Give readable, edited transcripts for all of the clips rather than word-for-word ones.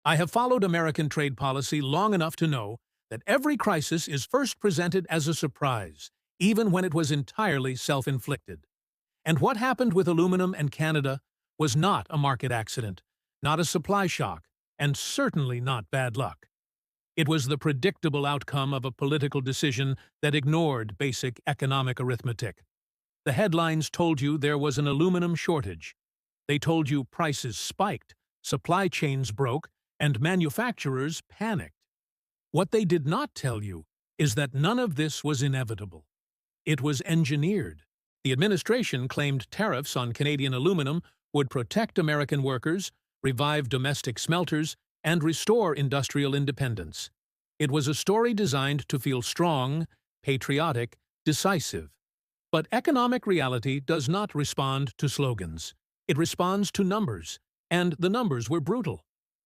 I have followed American trade policy long enough to know that every crisis is first presented as a surprise, even when it was entirely self-inflicted. And what happened with aluminum and Canada was not a market accident, not a supply shock, and certainly not bad luck. It was the predictable outcome of a political decision that ignored basic economic arithmetic. The headlines told you there was an aluminum shortage. They told you prices spiked, supply chains broke, and manufacturers panicked. What they did not tell you is that none of this was inevitable. It was engineered. The administration claimed tariffs on Canadian aluminum would protect American workers, revive domestic smelters, and restore industrial independence. It was a story designed to feel strong, patriotic, decisive. But economic reality does not respond to slogans. It responds to numbers, and the numbers were brutal.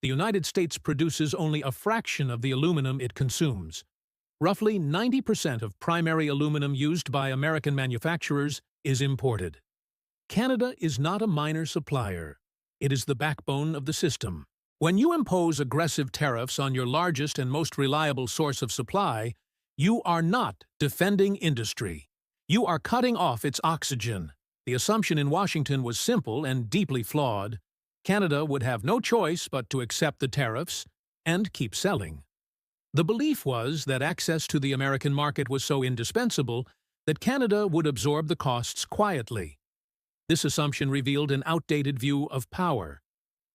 The United States produces only a fraction of the aluminum it consumes. Roughly 90% of primary aluminum used by American manufacturers is imported. Canada is not a minor supplier. It is the backbone of the system. When you impose aggressive tariffs on your largest and most reliable source of supply, you are not defending industry. You are cutting off its oxygen. The assumption in Washington was simple and deeply flawed. Canada would have no choice but to accept the tariffs and keep selling. The belief was that access to the American market was so indispensable that Canada would absorb the costs quietly. This assumption revealed an outdated view of power.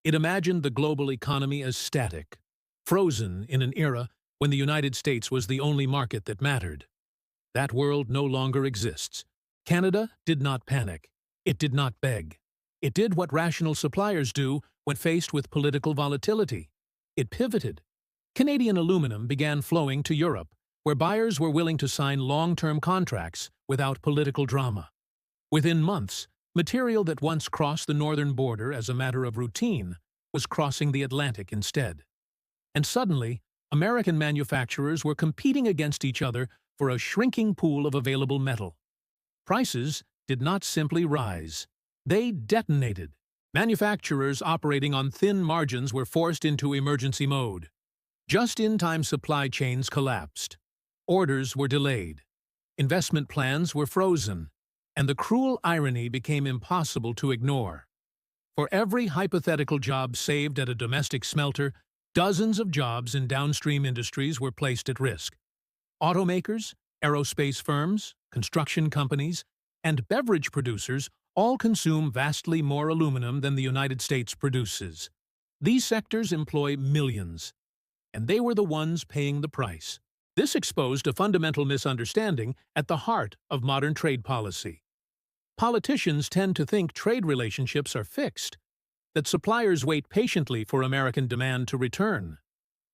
It imagined the global economy as static, frozen in an era when the United States was the only market that mattered. That world no longer exists. Canada did not panic. It did not beg. It did what rational suppliers do when faced with political volatility. It pivoted. Canadian aluminum began flowing to Europe, where buyers were willing to sign long-term contracts without political drama. Within months, material that once crossed the northern border as a matter of routine was crossing the Atlantic instead. And suddenly, American manufacturers were competing against each other for a shrinking pool of available metal. Prices did not simply rise. They detonated. Manufacturers operating on thin margins were forced into emergency mode. Just-in-time supply chains collapsed. Orders were delayed. Investment plans were frozen. And the cruel irony became impossible to ignore. For every hypothetical job saved at a domestic smelter, dozens of jobs in downstream industries were placed at risk. Automakers, aerospace firms, construction companies, and beverage producers all consume vastly more aluminum than the United States produces. These sectors employ millions, and they were the ones paying the price. This exposed a fundamental misunderstanding at the heart of modern trade policy. Politicians tend to think trade relationships are fixed, that suppliers wait patiently for American demand to return.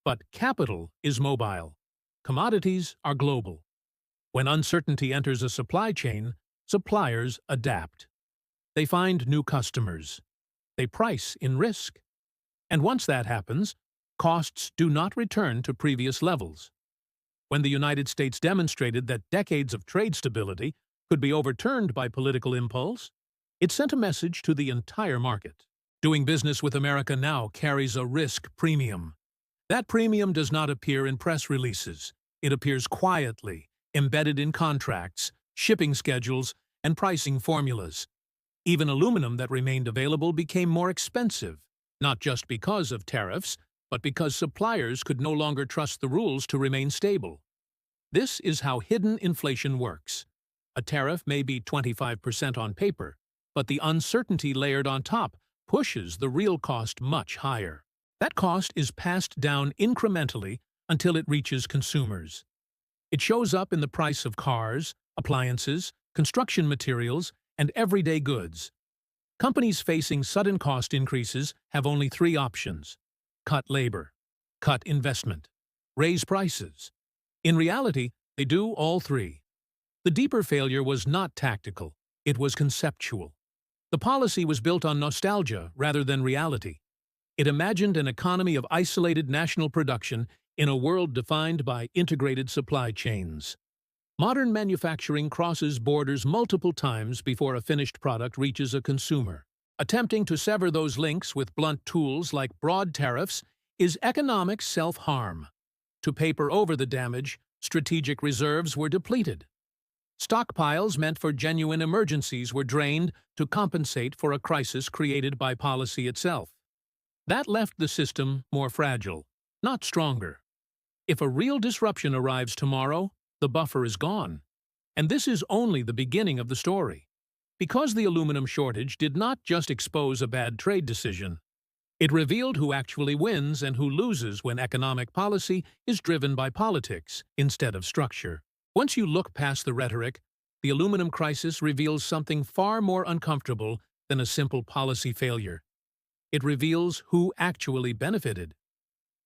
But capital is mobile. Commodities are global. When uncertainty enters a supply chain, suppliers adapt. They find new customers. They price in risk. And once that happens, costs do not return to previous levels. When the United States demonstrated that decades of trade stability could be overturned by political impulse, it sent a message to the entire market. Doing business with America now carries a risk premium. That premium does not appear in press releases. It appears quietly, embedded in contracts, shipping schedules, and pricing formulas. Even aluminum that remained available became more expensive, not just because of tariffs, but because suppliers could no longer trust the rules to remain stable. This is how hidden inflation works. A tariff may be 25% on paper, but the uncertainty layered on top pushes the real cost much higher. That cost is passed down incrementally until it reaches consumers. It shows up in the price of cars, appliances, construction materials, and everyday goods. Companies facing sudden cost increases have only three options: cut labor, cut investment, raise prices. In reality, they do all three. The deeper failure was not tactical, it was conceptual. The policy was built on nostalgia rather than reality. It imagined an economy of isolated national production in a world defined by integrated supply chains. Modern manufacturing crosses borders multiple times before a finished product reaches a consumer. Attempting to sever those links with blunt tools like broad tariffs is economic self-harm. To paper over the damage, strategic reserves were depleted. Stockpiles meant for genuine emergencies were drained to compensate for a crisis created by policy itself. That left the system more fragile, not stronger. If a real disruption arrives tomorrow, the buffer is gone. And this is only the beginning of the story. Because the aluminum shortage did not just expose a bad trade decision, it revealed who actually wins and who loses when economic policy is driven by politics instead of structure. Once you look past the rhetoric, the aluminum crisis reveals something far more uncomfortable than a simple policy failure. It reveals who actually benefited.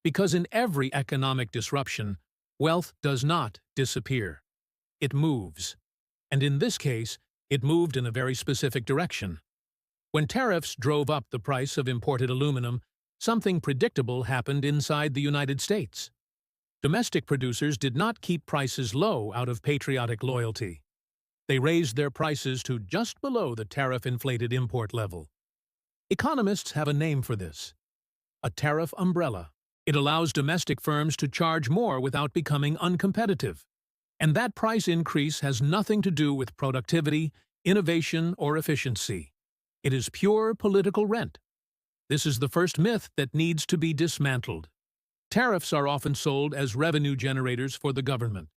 Because in every economic disruption, wealth does not disappear. It moves. And in this case, it moved in a very specific direction. When tariffs drove up the price of imported aluminum, something predictable happened inside the United States. Domestic producers did not keep prices low out of patriotic loyalty. They raised their prices to just below the tariff-inflated import level. Economists have a name for this: a tariff umbrella. It allows domestic firms to charge more without becoming uncompetitive. And that price increase has nothing to do with productivity, innovation, or efficiency. It is pure political rent. This is the first myth that needs to be dismantled. Tariffs are often sold as revenue generators for the government.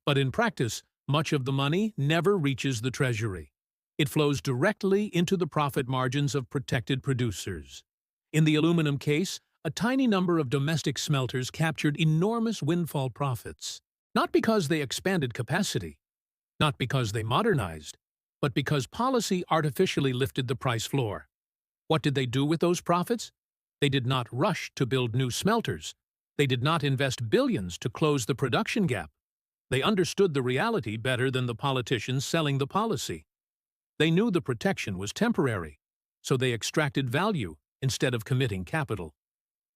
But in practice, much of the money never reaches the Treasury. It flows directly into the profit margins of protected producers. In the aluminum case, a tiny number of domestic smelters captured enormous windfall profits. Not because they expanded capacity, not because they modernized, but because policy artificially lifted the price floor. What did they do with those profits? They did not rush to build new smelters. They did not invest billions to close the production gap. They understood the reality better than the politicians selling the policy. They knew the protection was temporary, so they extracted value instead of committing capital.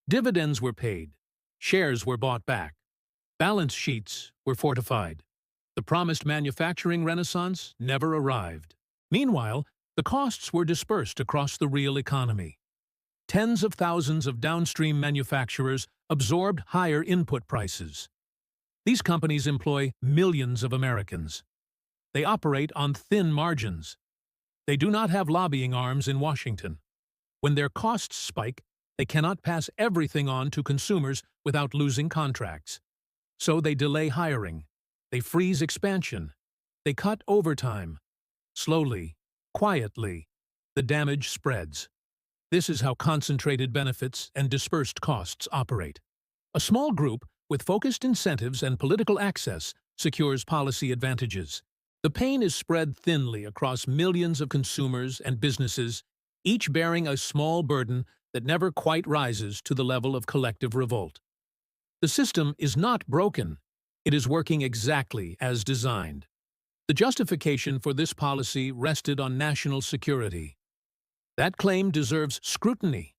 Dividends were paid. Shares were bought back. Balance sheets were fortified. The promised manufacturing renaissance never arrived. Meanwhile, the costs were dispersed across the real economy. Tens of thousands of downstream manufacturers absorbed higher input prices. These companies employ millions of Americans. They operate on thin margins. They do not have lobbying arms in Washington. When their costs spike, they cannot pass everything on to consumers without losing contracts. So they delay hiring. They freeze expansion. They cut overtime. Slowly, quietly, the damage spreads. This is how concentrated benefits and dispersed costs operate. A small group with focused incentives and political access secures policy advantages. The pain is spread thinly across millions of consumers and businesses, each bearing a small burden that never quite rises to the level of collective revolt. The system is not broken. It is working exactly as designed. The justification for this policy rested on national security. That claim deserves scrutiny.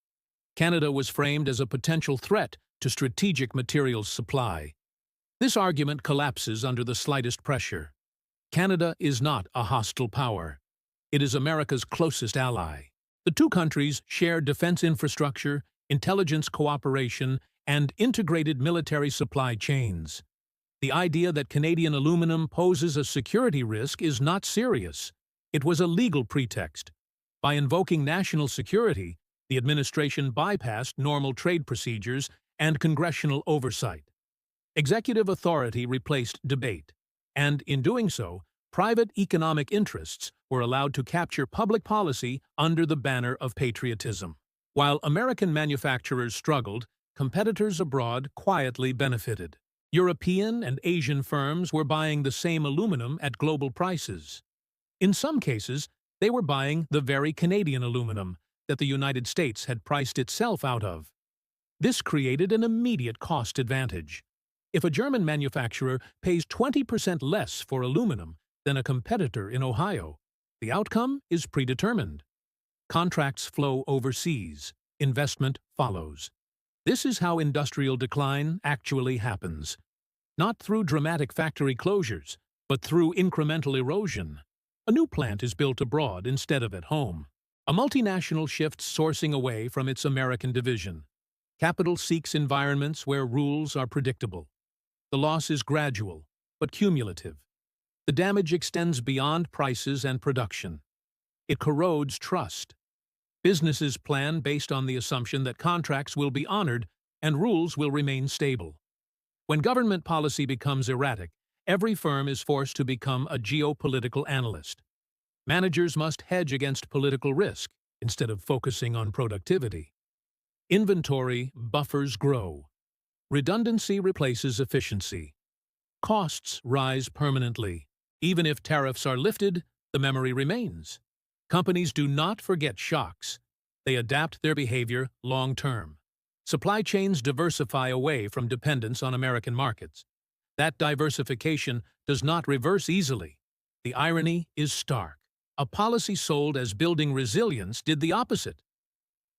Canada was framed as a potential threat to strategic materials supply. This argument collapses under the slightest pressure. Canada is not a hostile power. It is America's closest ally. The two countries share defense infrastructure, intelligence cooperation, and integrated military supply chains. The idea that Canadian aluminum poses a security risk is not serious. It was a legal pretext. By invoking national security, the administration bypassed normal trade procedures and congressional oversight. Executive authority replaced debate, and in doing so, private economic interests were allowed to capture public policy under the banner of patriotism. While American manufacturers struggled, competitors abroad quietly benefited. European and Asian firms were buying the same aluminum at global prices. In some cases, they were buying the very Canadian aluminum that the United States had priced itself out of. This created an immediate cost advantage. If a German manufacturer pays 20% less for aluminum than a competitor in Ohio, the outcome is predetermined. Contracts flow overseas. Investment follows. This is how industrial decline actually happens. Not through dramatic factory closures, but through incremental erosion. A new plant is built abroad instead of at home. A multinational shifts sourcing away from its American division. Capital seeks environments where rules are predictable. The loss is gradual, but cumulative. The damage extends beyond prices and production. It corrodes trust. Businesses plan based on the assumption that contracts will be honored and rules will remain stable. When government policy becomes erratic, every firm is forced to become a geopolitical analyst. Managers must hedge against political risk instead of focusing on productivity. Inventory buffers grow. Redundancy replaces efficiency. Costs rise permanently. Even if tariffs are lifted, the memory remains. Companies do not forget shocks. They adapt their behavior long-term. Supply chains diversify away from dependence on American markets. That diversification does not reverse easily. The irony is stark. A policy sold as building resilience did the opposite.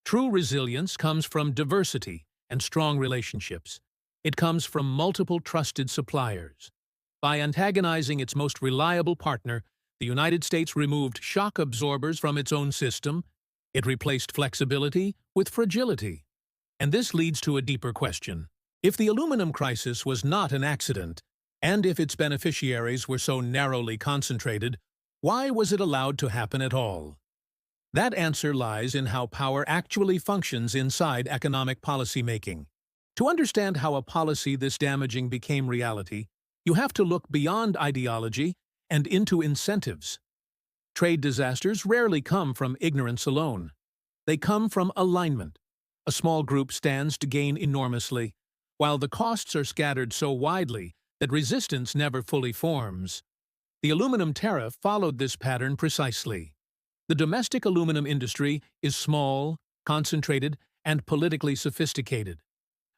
True resilience comes from diversity and strong relationships. It comes from multiple trusted suppliers. By antagonizing its most reliable partner, the United States removed shock absorbers from its own system. It replaced flexibility with fragility. And this leads to a deeper question. If the aluminum crisis was not an accident, and if its beneficiaries were so narrowly concentrated, why was it allowed to happen at all? That answer lies in how power actually functions inside economic policymaking. To understand how a policy this damaging became reality, you have to look beyond ideology and into incentives. Trade disasters rarely come from ignorance alone. They come from alignment. A small group stands to gain enormously, while the costs are scattered so widely that resistance never fully forms. The aluminum tariff followed this pattern precisely. The domestic aluminum industry is small, concentrated, and politically sophisticated.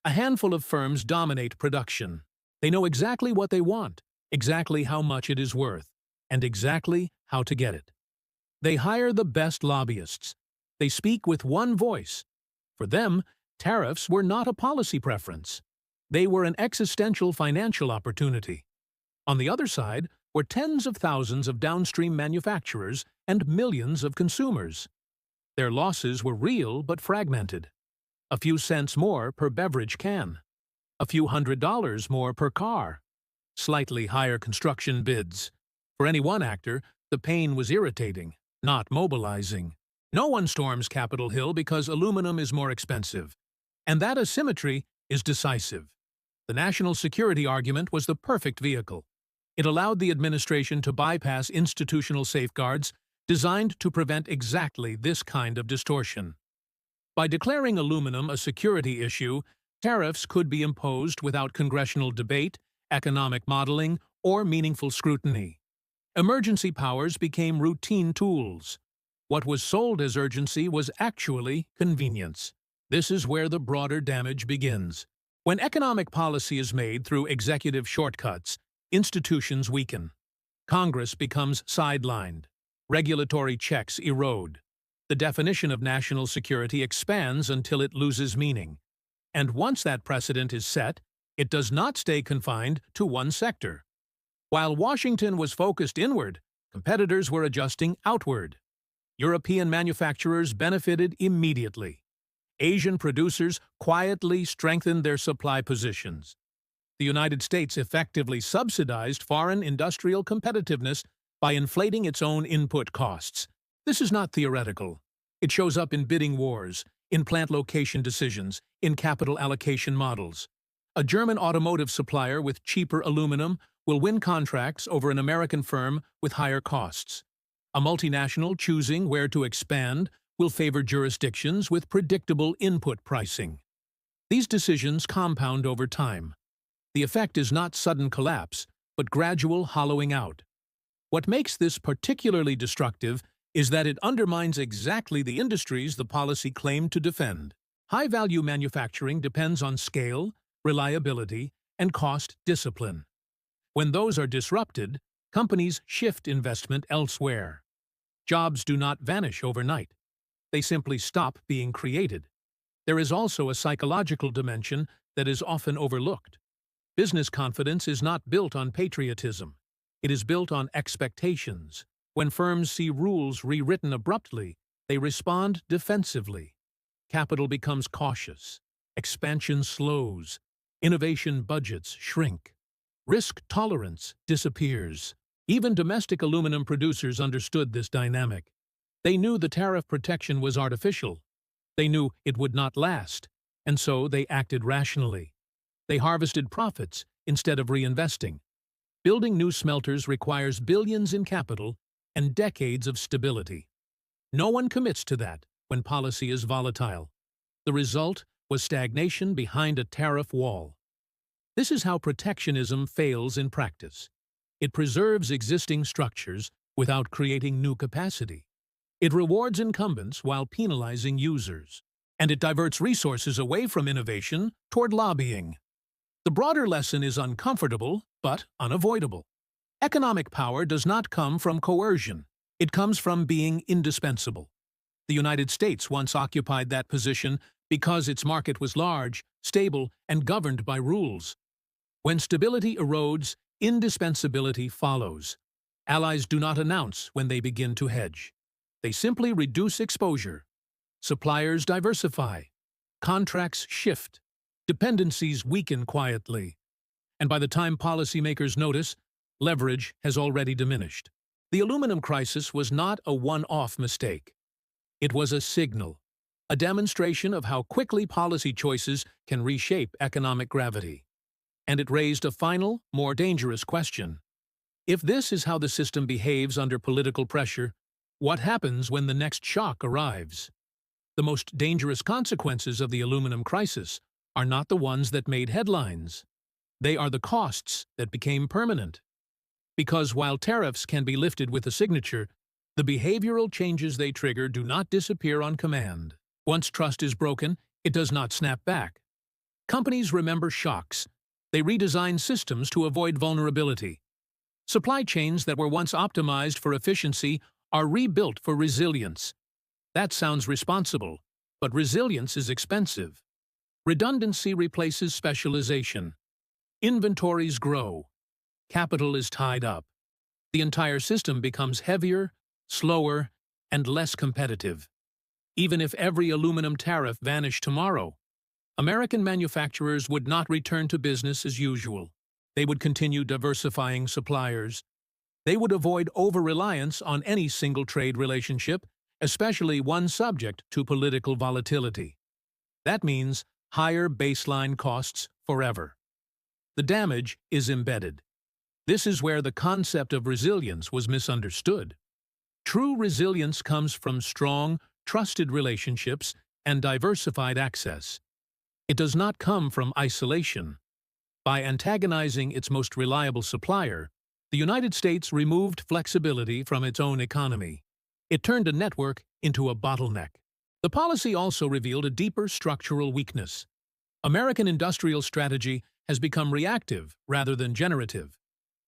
A handful of firms dominate production. They know exactly what they want, exactly how much it is worth, and exactly how to get it. They hire the best lobbyists. They speak with one voice. For them, tariffs were not a policy preference. They were an existential financial opportunity. On the other side were tens of thousands of downstream manufacturers and millions of consumers. Their losses were real but fragmented. A few cents more per beverage can. A few $100s more per car. Slightly higher construction bids. For any one actor, the pain was irritating, not mobilizing. No one storms Capitol Hill because aluminum is more expensive. And that asymmetry is decisive. The national security argument was the perfect vehicle. It allowed the administration to bypass institutional safeguards designed to prevent exactly this kind of distortion. By declaring aluminum a security issue, tariffs could be imposed without congressional debate, economic modeling, or meaningful scrutiny. Emergency powers became routine tools. What was sold as urgency was actually convenience. This is where the broader damage begins. When economic policy is made through executive shortcuts, institutions weaken. Congress becomes sidelined. Regulatory checks erode. The definition of national security expands until it loses meaning. And once that precedent is set, it does not stay confined to one sector. While Washington was focused inward, competitors were adjusting outward. European manufacturers benefited immediately. Asian producers quietly strengthened their supply positions. The United States effectively subsidized foreign industrial competitiveness by inflating its own input costs. This is not theoretical. It shows up in bidding wars, in plant location decisions, in capital allocation models. A German automotive supplier with cheaper aluminum will win contracts over an American firm with higher costs. A multinational choosing where to expand will favor jurisdictions with predictable input pricing. These decisions compound over time. The effect is not sudden collapse, but gradual hollowing out. What makes this particularly destructive is that it undermines exactly the industries the policy claimed to defend. High-value manufacturing depends on scale, reliability, and cost discipline. When those are disrupted, companies shift investment elsewhere. Jobs do not vanish overnight. They simply stop being created. There is also a psychological dimension that is often overlooked. Business confidence is not built on patriotism. It is built on expectations. When firms see rules rewritten abruptly, they respond defensively. Capital becomes cautious. Expansion slows. Innovation budgets shrink. Risk tolerance disappears. Even domestic aluminum producers understood this dynamic. They knew the tariff protection was artificial. They knew it would not last, and so they acted rationally. They harvested profits instead of reinvesting. Building new smelters requires billions in capital and decades of stability. No one commits to that when policy is volatile. The result was stagnation behind a tariff wall. This is how protectionism fails in practice. It preserves existing structures without creating new capacity. It rewards incumbents while penalizing users. And it diverts resources away from innovation toward lobbying. The broader lesson is uncomfortable, but unavoidable. Economic power does not come from coercion. It comes from being indispensable. The United States once occupied that position because its market was large, stable, and governed by rules. When stability erodes, indispensability follows. Allies do not announce when they begin to hedge. They simply reduce exposure. Suppliers diversify. Contracts shift. Dependencies weaken quietly. And by the time policymakers notice, leverage has already diminished. The aluminum crisis was not a one-off mistake. It was a signal, a demonstration of how quickly policy choices can reshape economic gravity. And it raised a final, more dangerous question. If this is how the system behaves under political pressure, what happens when the next shock arrives? The most dangerous consequences of the aluminum crisis are not the ones that made headlines. They are the costs that became permanent. Because while tariffs can be lifted with a signature, the behavioral changes they trigger do not disappear on command. Once trust is broken, it does not snap back. Companies remember shocks. They redesign systems to avoid vulnerability. Supply chains that were once optimized for efficiency are rebuilt for resilience. That sounds responsible, but resilience is expensive. Redundancy replaces specialization. Inventories grow. Capital is tied up. The entire system becomes heavier, slower, and less competitive. Even if every aluminum tariff vanished tomorrow, American manufacturers would not return to business as usual. They would continue diversifying suppliers. They would avoid over-reliance on any single trade relationship, especially one subject to political volatility. That means higher baseline costs forever. The damage is embedded. This is where the concept of resilience was misunderstood. True resilience comes from strong, trusted relationships and diversified access. It does not come from isolation. By antagonizing its most reliable supplier, the United States removed flexibility from its own economy. It turned a network into a bottleneck. The policy also revealed a deeper structural weakness. American industrial strategy has become reactive rather than generative.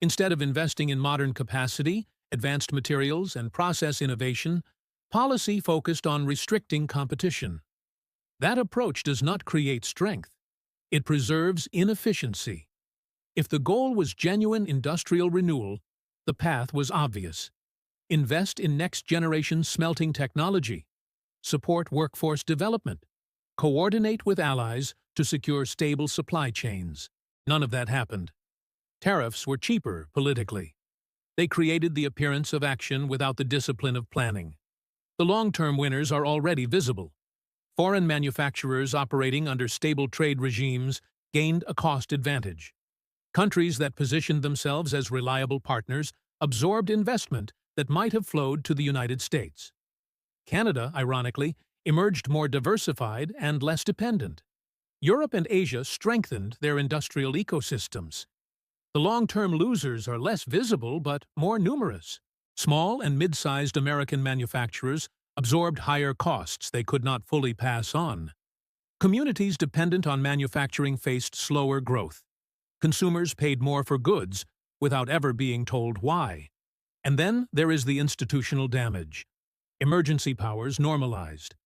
Instead of investing in modern capacity, advanced materials, and process innovation, policy focused on restricting competition. That approach does not create strength. It preserves inefficiency. If the goal was genuine industrial renewal, the path was obvious. Invest in next-generation smelting technology. Support workforce development. Coordinate with allies to secure stable supply chains. None of that happened. Tariffs were cheaper politically. They created the appearance of action without the discipline of planning. The long-term winners are already visible. Foreign manufacturers operating under stable trade regimes gained a cost advantage. Countries that positioned themselves as reliable partners absorbed investment that might have flowed to the United States. Canada, ironically, emerged more diversified and less dependent. Europe and Asia strengthened their industrial ecosystems. The long-term losers are less visible but more numerous. Small and mid-sized American manufacturers absorbed higher costs they could not fully pass on. Communities dependent on manufacturing faced slower growth. Consumers paid more for goods without ever being told why. And then there is the institutional damage. Emergency powers normalized.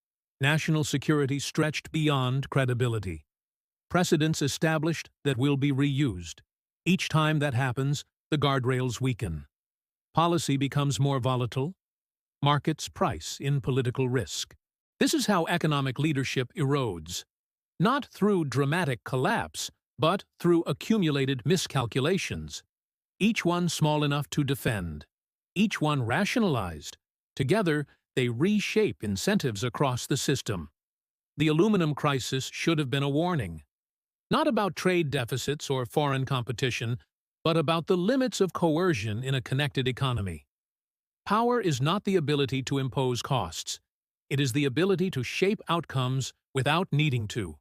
National security stretched beyond credibility. Precedents established that will be reused. Each time that happens, the guardrails weaken. Policy becomes more volatile. Markets price in political risk. This is how economic leadership erodes. Not through dramatic collapse, but through accumulated miscalculations, each one small enough to defend, each one rationalized. Together, they reshape incentives across the system. The aluminum crisis should have been a warning, not about trade deficits or foreign competition, but about the limits of coercion in a connected economy. Power is not the ability to impose costs. It is the ability to shape outcomes without needing to.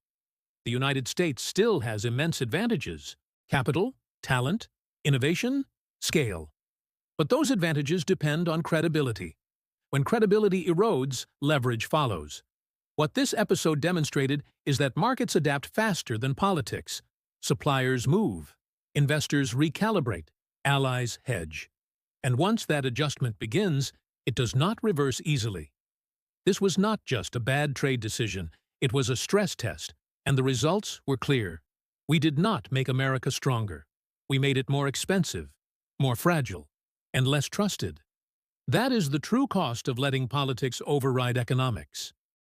The United States still has immense advantages: capital, talent, innovation, scale. But those advantages depend on credibility. When credibility erodes, leverage follows. What this episode demonstrated is that markets adapt faster than politics. Suppliers move, investors recalibrate, allies hedge. And once that adjustment begins, it does not reverse easily. This was not just a bad trade decision, it was a stress test, and the results were clear. We did not make America stronger. We made it more expensive, more fragile, and less trusted. That is the true cost of letting politics override economics.